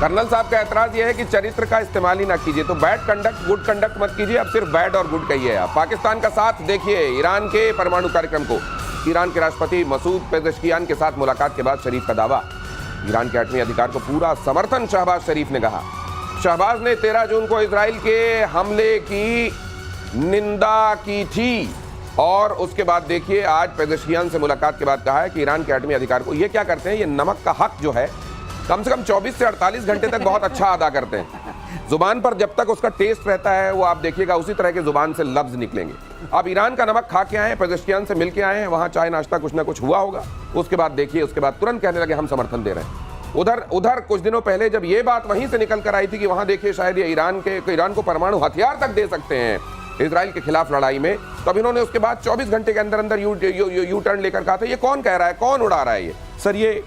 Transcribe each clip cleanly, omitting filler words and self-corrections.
Colonel साहब का एतराज यह है कि चरित्र का इस्तेमाल ही ना कीजिए, तो बैड कंडक्ट गुड कंडक्ट मत कीजिए, अब सिर्फ बैड और गुड कहिए आप। पाकिस्तान का साथ देखिए ईरान के परमाणु कार्यक्रम को। ईरान के राष्ट्रपति मसूद पेज़ेश्कियान के साथ मुलाकात के बाद शरीफ का दावा, ईरान के एटमी अधिकार को पूरा समर्थन। शहबाज शरीफ ने कहा, शहबाज ने 13 जून को इजराइल के हमले की निंदा की थी और उसके बाद देखिए आज पेज़ेश्कियान से मुलाकात के बाद कहा है कि ईरान के एटमी अधिकार को, ये क्या करते हैं, ये नमक का हक जो है कम से कम 24 से 48 घंटे तक बहुत अच्छा अदा करते हैं। जुबान पर जब तक उसका टेस्ट रहता है वो आप देखिएगा उसी तरह के जुबान से लफ्ज निकलेंगे। अब ईरान का नमक खा के आए हैं, पेज़ेश्कियान से मिल के आए हैं, वहां चाय नाश्ता कुछ ना कुछ हुआ होगा, उसके बाद देखिए उसके बाद तुरंत कहने लगे हम समर्थन दे रहे हैं। उधर कुछ दिनों पहले जब ये बात वहीं से निकल कर आई थी कि वहां देखिए शायद ये ईरान को परमाणु हथियार तक दे सकते हैं इजराइल के खिलाफ लड़ाई में, तब इन्होंने उसके बाद 24 घंटे के अंदर अंदर यू टर्न लेकर कहा था ये कौन कह रहा है, कौन उड़ा रहा है ये सर, ये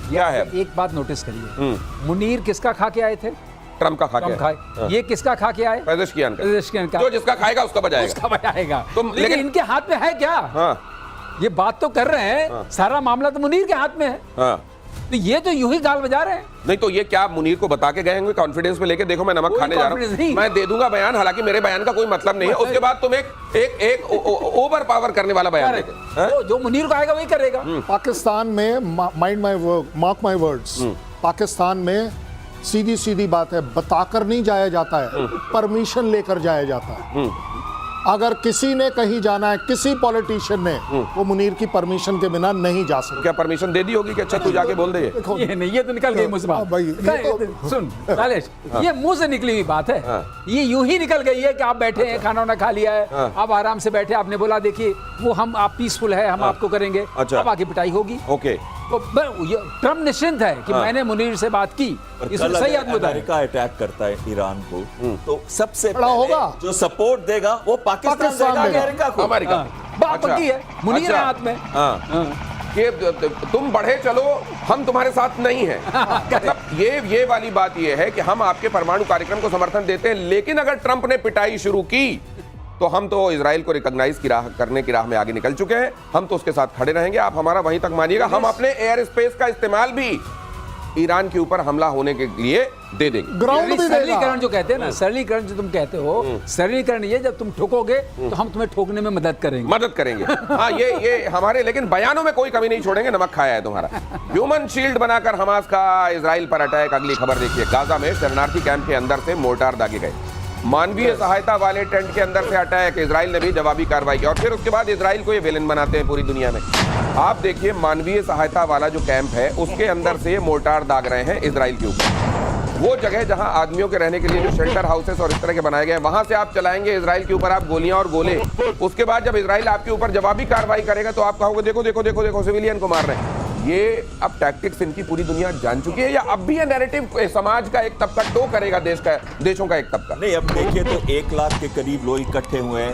क्या है। एक बात नोटिस करिए, मुनीर किसका खा के आए थे? ट्रम्प का खा के खाए। ये किसका खा के आए? पेज़ेश्कियान का। जो जिसका खाएगा उसका बजाएगा। लेकिन इनके हाथ में है क्या? ये बात तो कर रहे हैं, सारा मामला तो मुनीर के हाथ में है। तो ये तो यूं ही गाल बजा रहे हैं। नहीं तो ये क्या मुनीर को बता के गए होंगे कॉन्फिडेंस में लेके, देखो मैं नमक खाने जा रहा हूं, मैं दे दूंगा बयान, हालांकि मेरे बयान का कोई मतलब नहीं है, उसके बाद तुम एक ओवर पावर करने वाला बयान देते। जो मुनीर को आएगा वही करेगा। पाकिस्तान में मार्क माय वर्ड्स, पाकिस्तान में सीधी सीधी बात है, बताकर नहीं जाया जाता है, परमिशन लेकर जाया जाता है। अगर किसी ने कहीं जाना है, किसी पॉलिटिशियन ने, वो मुनीर की परमिशन के बिना नहीं जा सकता। क्या परमिशन दे दी होगी कि अच्छा तू जाके बोल दे? ये नहीं, ये तो निकल गई मुंह से बात। सुन नालेश, ये मुंह से निकली हुई बात है, ये यूं ही निकल गई है कि आप बैठे हैं, खाना वाना खा लिया है, आप आराम से बैठे, आपने बोला देखिए वो आप पीसफुल है, हम आपको करेंगे, अब आगे पिटाई होगी। ओके, तो ट्रम्प निश्चिंत है कि मैंने मुनीर से बात की, इसमें सही आदमी अमेरिका अटैक करता है ईरान को, तो सबसे बड़ा होगा जो सपोर्ट देगा वो पाकिस्तान देगा अमेरिका को। अमेरिका बात पक्की है, मुनीर हाथ में कि तुम बढ़े चलो, हम तुम्हारे साथ नहीं हैं। मतलब ये वाली बात ये है कि हम आपके परमाणु कार्यक्रम को समर्थन देते हैं, लेकिन अगर ट्रंप ने पिटाई शुरू की तो हम तो इजराइल को रिकॉग्नाइज करने की राह में आगे निकल चुके हैं, हम तो उसके साथ खड़े रहेंगे, आप हमारा वहीं तक मानिएगा, हम अपने एयर स्पेस का इस्तेमाल भी ईरान के ऊपर हमला होने के लिए दे देंगे। ग्राउंड भी देगा। सरलीकरण जो कहते हैं ना, सरलीकरण जो तुम कहते हो, सरलीकरण ये जब तुम ठोकोगे तो हम तुम्हें ठोकने में मदद करेंगे। हाँ, ये हमारे, लेकिन बयानों में कोई कमी नहीं छोड़ेंगे, नमक खाया है तुम्हारा। ह्यूमन शील्ड बनाकर हमास का इजराइल पर अटैक। अगली खबर देखिए, गाजा में शरणार्थी कैंप के अंदर से मोर्टार दागे गए। मानवीय सहायता वाले टेंट के अंदर से अटैक, इजराइल ने भी जवाबी कार्रवाई की और फिर उसके बाद इजराइल को ये विलेन बनाते हैं पूरी दुनिया में। आप देखिए, मानवीय सहायता वाला जो कैंप है उसके अंदर से ये मोर्टार दाग रहे हैं इजराइल के ऊपर। वो जगह जहां आदमियों के रहने के लिए जो शेल्टर हाउसेस और इस तरह के बनाए गए, वहां से आप चलाएंगे इजराइल के ऊपर आप गोलियां और गोले। उसके बाद जब इजराइल आपके ऊपर जवाबी कार्रवाई करेगा तो आप कहोगे देखो देखो देखो देखो सिविलियन को मार रहे हैं। ये अब टैक्टिक्स इनकी पूरी दुनिया जान चुकी है, या अब भी ये नैरेटिव समाज का एक तबका टो करेगा, देशों का एक तबका? नहीं, अब देखिए तो 1 लाख के करीब लोग इकट्ठे हुए हैं,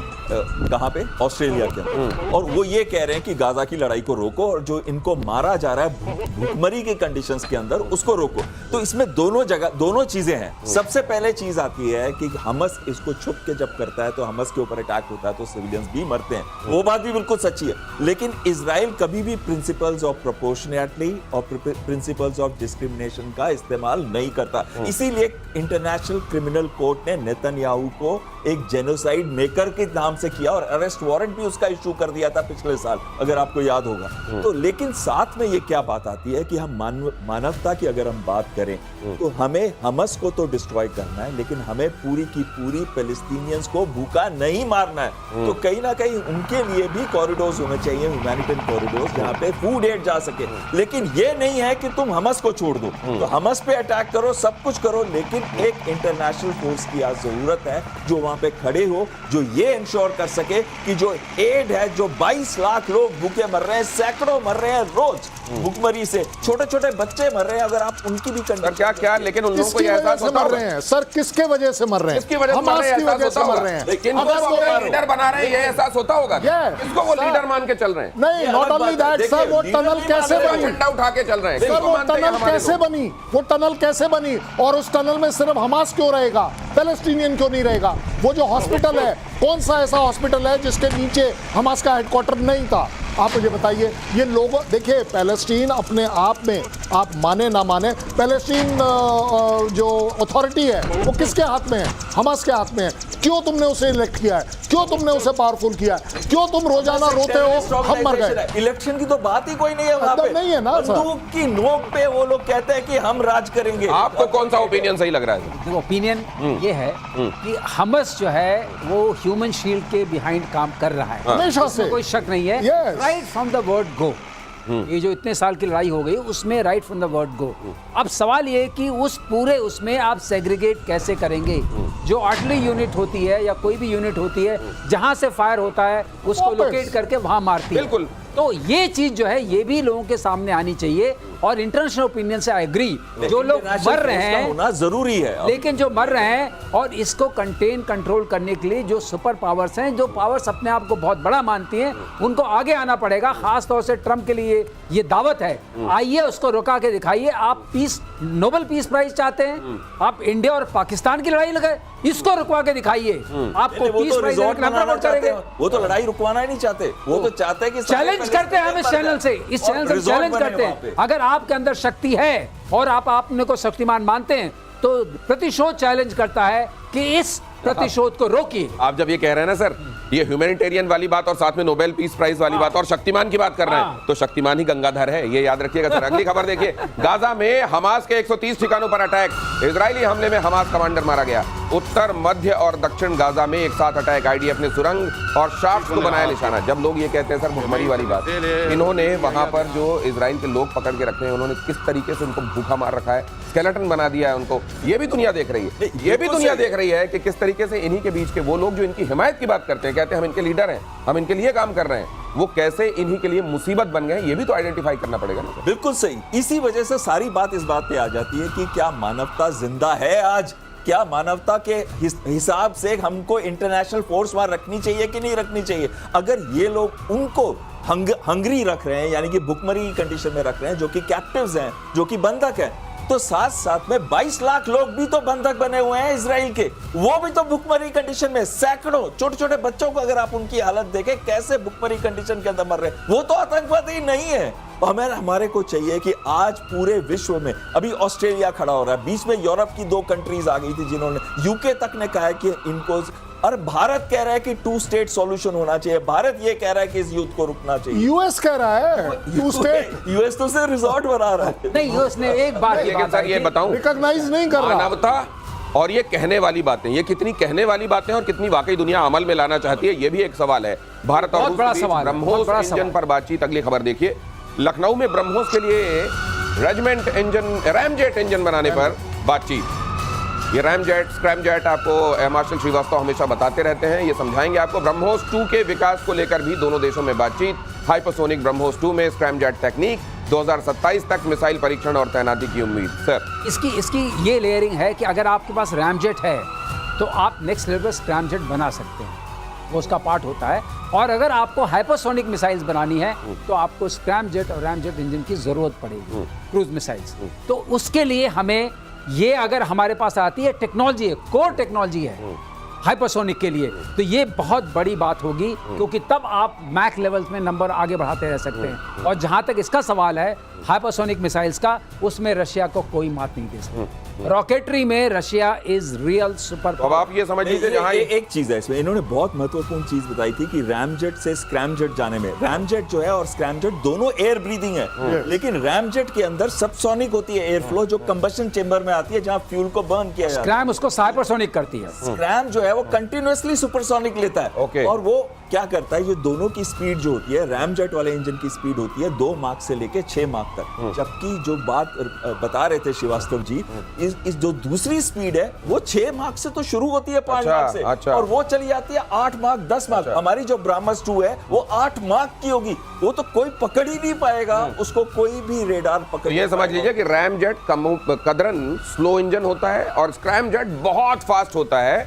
कहाँ पे? ऑस्ट्रेलिया के अंदर, और वो ये कह रहे हैं कि गाजा की लड़ाई को रोको और जो इनको मारा जा रहा है भूखमरी के कंडीशंस के अंदर उसको रोको। तो इसमें दोनों चीजें हैं। सबसे पहले चीज आती है कि हमस इसको छुप के जब करता है तो हमस के ऊपर अटैक होता है तो सिविलियंस भी मरते हैं, वो बात भी बिल्कुल सच्ची है। लेकिन इजराइल कभी भी प्रिंसिपल्स ऑफ प्रोपोर्शनैलिटी और प्रिंसिपल्स ऑफ डिस्क्रिमिनेशन का इस्तेमाल नहीं करता। इसीलिए इंटरनेशनल क्रिमिनल कोर्ट ने नेतन्याहू को एक जेनोसाइड मेकर के नाम से किया और अरेस्ट वारंट भी उसका इशू कर दिया था पिछले साल, अगर आपको याद होगा। तो लेकिन साथ में ये क्या बात आती है कि हम मानवता की अगर हम बात करें तो हमें हमस को तो डिस्ट्रॉय करना है, लेकिन हमें पूरी की पूरी पैलेस्टीनियंस को भूखा नहीं मारना है। तो कहीं ना कहीं उनके लिए भी कॉरिडोर्स होने चाहिए, ह्यूमैनिटेरियन कॉरिडोर्स, जहां पे फूड एड जा सके। लेकिन ये नहीं है कि तुम हमस को छोड़ दो, तो हमस पे अटैक करो, सब कुछ करो, लेकिन एक इंटरनेशनल फोर्स की आज जरूरत है जो वहां पे खड़े हो, जो ये इंश्योर कर सके कि जो एड है, जो 22 लाख लोग भूखे मर रहे हैं, सैकड़ों मर रहे हैं रोज भूखमरी से, छोटे छोटे बच्चे मर रहे हैं, अगर आप उनकी भी क्या लेकिन उन लोगों को ये एहसास होता मर रहे हैं सर, किसके वजह से मर रहे हैं? हमास की वजह से मर रहे हैं। लेकिन लीडर बना रहे हैं, ये एहसास होता होगा किसको? वो लीडर मान के चल रहे हैं। नहीं, नॉट ओनली दैट सर, वो टनल कैसे बनी, झंडा उठा के चल रहे हैं सर, वो टनल कैसे बनी, वो टनल कैसे बनी, और उस टनल में सिर्फ हमास क्यों रहेगा, पैलेस्टीनियन क्यों नहीं रहेगा? वो जो हॉस्पिटल है, कौन सा ऐसा हॉस्पिटल है जिसके नीचे हमास का हेडक्वार्टर नहीं था? आप मुझे बताइए, ये लोगों, देखिए पैलेस्टीन अपने आप में, आप माने ना माने, पैलेस्टीन जो अथॉरिटी है वो किसके हाथ में है? हमास के हाथ में है। क्यों तुमने उसे इलेक्ट किया है? क्यों तुमने उसे पावरफुल किया है? क्यों तुम रोजाना रोते हो हम मर गए? इलेक्शन की तो बात ही कोई नहीं है वहां पे, नहीं है ना सर। बंदूक की नोक पे वो लोग कहते हैं कि हम राज करेंगे। आपको कौन सा ओपिनियन सही लग रहा है? देखो ओपिनियन ये है कि हमास जो है वो ह्यूमन शील्ड के बिहाइंड काम कर रहा है, हमेशा से, कोई शक नहीं है। Yes. Right from the word go, ये जो इतने साल की लड़ाई हो गई उसमें right from the word go. अब सवाल ये है कि उस पूरे उसमें आप सेग्रीगेट कैसे करेंगे? जो आर्टिलरी यूनिट होती है या कोई भी यूनिट होती है, जहां से फायर होता है उसको वापस। लोकेट करके वहां मारती है। बिल्कुल। तो ये चीज जो है ये भी लोगों के सामने आनी चाहिए, और इंटरनेशनल ओपिनियन से आई एग्री, जो लोग मर रहे हैं होना जरूरी है, लेकिन जो मर रहे हैं और इसको कंटेन कंट्रोल करने के लिए जो सुपर पावर्स हैं, जो पावर्स अपने आप को बहुत बड़ा मानती हैं, उनको आगे आना पड़ेगा। खास तौर से ट्रम्प के लिए ये दावत है, आइए उसको रुका के दिखाइए। आप पीस, नोबेल पीस प्राइज चाहते हैं, आप इंडिया और पाकिस्तान की लड़ाई लगाए, इसको रुकवा के दिखाइए, आपको पीस प्राइज करेंगे। वो तो लड़ाई रुकवाना ही नहीं चाहते, वो तो चाहते हैं कि चैलेंज करते हैं हम इस चैनल से, इस चैनल से चैलेंज करते हैं। अगर आपके अंदर शक्ति है और आप अपने को शक्तिमान मानते हैं तो प्रतिशोध चैलेंज करता है कि इस प्रतिशोध को रोकिए। आप जब ये कह रहे हैं ना सर, ये ह्यूमैनिटेरियन वाली बात और साथ में नोबेल पीस प्राइज वाली बात और शक्तिमान की बात कर रहे हैं, तो शक्तिमान ही गंगाधर है, ये याद रखिएगा सर। अगली खबर देखिए, गाजा में हमास के 130 ठिकानों पर अटैक, इजरायली हमले में हमास कमांडर मारा गया। उत्तर, मध्य और दक्षिण गाजा में एक साथ अटैक, आईडीएफ ने सुरंग और शाफ्ट को बनाया निशाना। जब लोग ये कहते हैं सर भुखमरी वाली बात, इन्होंने वहां पर जो इजराइल के लोग पकड़ के रखे हैं, उन्होंने किस तरीके से उनको भूखा मार रखा है, स्केलेटन बना दिया है उनको, ये भी दुनिया देख रही है। ये भी दुनिया देख रही है कि किस तरीके से इन्हीं के बीच के वो लोग जो इनकी हिमायत की बात करते हैं, कहते हैं हम इनके लीडर हैं, हम इनके लिए काम कर रहे हैं, वो कैसे इन्हीं के लिए मुसीबत बन गए, ये भी तो आइडेंटिफाई करना पड़ेगा ना। बिल्कुल सही। इसी वजह से सारी बात इस बात पे आ जाती है कि क्या मानवता जिंदा है आज? क्या मानवता के हिसाब से हमको इंटरनेशनल फोर्स वहां रखनी चाहिए कि नहीं रखनी चाहिए? अगर ये लोग उनको हंगरी रख रहे हैं, यानी कि भुखमरी की कंडीशन में रख रहे हैं, जो कि कैप्टिव्स हैं, जो कि बंधक हैं, तो साथ साथ में 22 लाख लोग भी तो बंधक बने हुए हैं इजराइल के, वो भी तो भुखमरी कंडीशन में। सैकड़ों छोटे छोटे बच्चों को अगर आप उनकी हालत देखें, कैसे भुखमरी कंडीशन के अंदर मर रहे हैं, वो तो आतंकवादी नहीं है। हमारे को चाहिए कि आज पूरे विश्व में, अभी ऑस्ट्रेलिया खड़ा हो रहा है, बीच में यूरोप की 2 कंट्रीज आ गई थी जिन्होंने, यूके तक ने कहा है कि इनको, और भारत कह रहा है कि 2 स्टेट सॉल्यूशन होना चाहिए। भारत ये कह रहा है कि इस युद्ध को रुकना चाहिए। यूएस कह रहा है 2 स्टेट, यूएस तो से रिजॉर्ट बना रहा है। नहीं, यूएस ने एक बात सर ये बताऊं, रिकॉग्नाइज नहीं कर रहा। मानवता और ये कहने वाली बातें, ये कितनी कहने वाली बातें और कितनी वाकई दुनिया अमल में लाना चाहती है, ये भी एक सवाल है। भारत और रूस के बीच ब्रह्मोस इंजन पर बातचीत। अगली खबर देखिए, लखनऊ में ब्रह्मोस के लिए रेजिमेंट इंजन, रैमजेट इंजन बनाने पर बातचीत। ये रैमजेट, स्क्रैमजेट आपको मार्शल श्रीवास्तव हमेशा बताते रहते हैं, ये समझाएंगे आपको। ब्रह्मोस 2 के विकास को लेकर भी दोनों देशों में बातचीत। हाइपरसोनिक ब्रह्मोस 2 में स्क्रैमजेट टेक्निक, 2027 तक मिसाइल परीक्षण और तैनाती की उम्मीद। सर इसकी ये लेयरिंग है कि अगर आपके पास रैमजेट है तो आप नेक्स्ट लेवल पर स्क्रैमजेट बना सकते हैं, वो उसका पार्ट होता है। और अगर आपको हाइपरसोनिक मिसाइल्स बनानी है तो आपको स्क्रैमजेट और रैमजेट इंजन की जरूरत पड़ेगी, क्रूज मिसाइल्स। तो उसके लिए हमें ये, अगर हमारे पास आती है टेक्नोलॉजी है, कोर टेक्नोलॉजी है हाइपरसोनिक के लिए, तो ये बहुत बड़ी बात होगी, क्योंकि तब आप मैक लेवल्स में नंबर आगे बढ़ाते रह सकते हैं। और जहां तक इसका सवाल है हाइपरसोनिक मिसाइल्स का, उसमें रशिया को कोई मात नहीं दे सकता। रॉकेटरी में रशिया इज रियल सुपर। अब आप ये समझ लीजिए, जहां एक चीज है इसमें, इन्होंने बहुत महत्वपूर्ण चीज बताई थी कि रैमजेट से स्क्रैमजेट जाने में, रैमजेट जो है और स्क्रैमजेट दोनों एयर ब्रीदिंग है, लेकिन रैमजेट के अंदर सबसोनिक होती है एयर फ्लो, जो कंबशन चेंबर में आती है, जहां फ्यूल को बर्न किया जाता है। स्क्रैम उसको हाइपरसोनिक करती है, स्क्रैम जो है वो कंटिन्यूअसली सुपरसोनिक लेता है। और वो क्या करता है, ये दोनों की स्पीड जो होती है, रैमजेट वाले इंजन की स्पीड होती है 2 माक से लेके 6 माक तक, जबकि जो बात बता रहे थे श्रीवास्तव जी, इस जो दूसरी स्पीड है वो 6 माक से तो शुरू होती है, 5 माक से, और वो चली जाती है 8 माक 10 माक। हमारी जो ब्रह्मोस 2 है वो 8 माक की होगी, वो तो कोई पकड़ ही नहीं पाएगा उसको, कोई भी रेडार पकड़। ये समझ लीजिए कि रैमजेट कदरन स्लो इंजन होता है और स्क्रैमजेट बहुत फास्ट होता है।